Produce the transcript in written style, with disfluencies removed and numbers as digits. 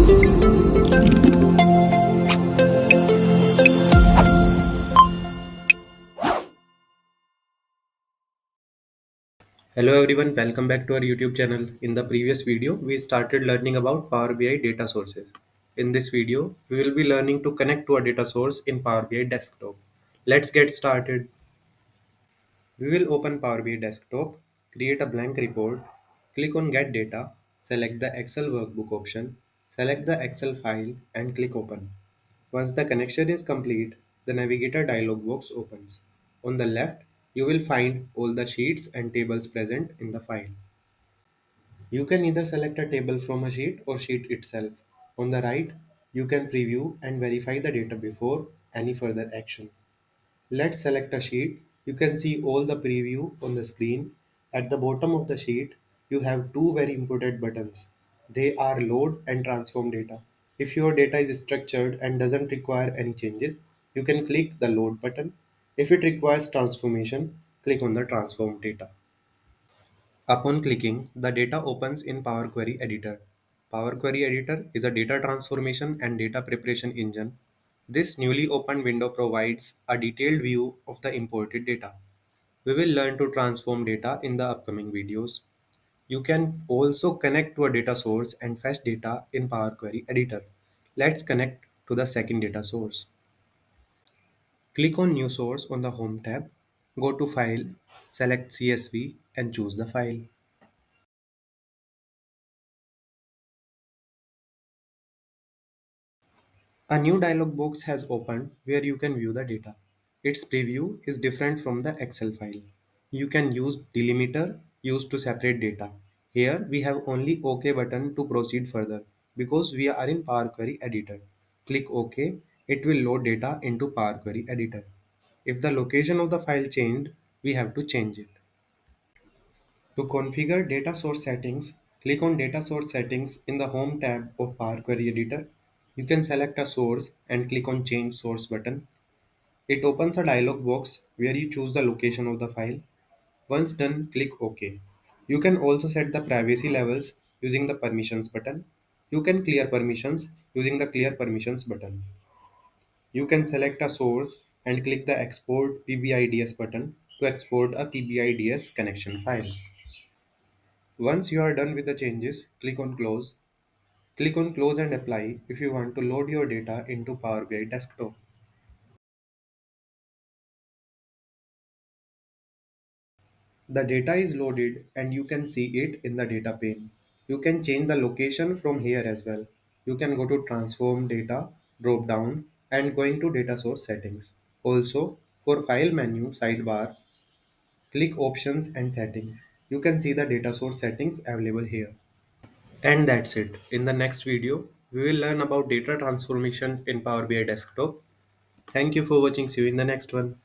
Hello everyone, welcome back to our YouTube channel. In the previous video, we started learning about Power BI data sources. In this video, we will be learning to connect to a data source in Power BI desktop. Let's get started. We will open Power BI desktop, create a blank report, click on Get Data, select the Excel workbook option, select the Excel file and click Open. Once the connection is complete, the Navigator dialog box opens. On the left, you will find all the sheets and tables present in the file. You can either select a table from a sheet or sheet itself. On the right, you can preview and verify the data before any further action. Let's select a sheet. You can see all the preview on the screen. At the bottom of the sheet, you have two very important buttons. They are load and transform data. If your data is structured and doesn't require any changes, you can click the load button. If it requires transformation, click on the transform data. Upon clicking, the data opens in Power Query Editor. Power Query Editor is a data transformation and data preparation engine. This newly opened window provides a detailed view of the imported data. We will learn to transform data in the upcoming videos. You can also connect to a data source and fetch data in Power Query Editor. Let's connect to the second data source. Click on New Source on the Home tab. Go to File, select CSV and choose the file. A new dialog box has opened where you can view the data. Its preview is different from the Excel file. You can use delimiter used to separate data. Here we have only OK button to proceed further because we are in Power Query Editor. Click OK, it will load data into Power Query Editor. If the location of the file changed, we have to change it. To configure data source settings, click on Data Source Settings in the Home tab of Power Query Editor. You can select a source and click on Change Source button. It opens a dialog box where you choose the location of the file. Once done, click OK. You can also set the privacy levels using the Permissions button. You can clear permissions using the Clear Permissions button. You can select a source and click the Export PBIDS button to export a PBIDS connection file. Once you are done with the changes, click on Close. Click on Close and Apply if you want to load your data into Power BI Desktop. The data is loaded and you can see it in the data pane. You can change the location from here as well. You can go to Transform Data, drop down and going to Data Source Settings. Also, for File menu sidebar, click Options and Settings. You can see the data source settings available here. And that's it. In the next video, we will learn about data transformation in Power BI Desktop. Thank you for watching. See you in the next one.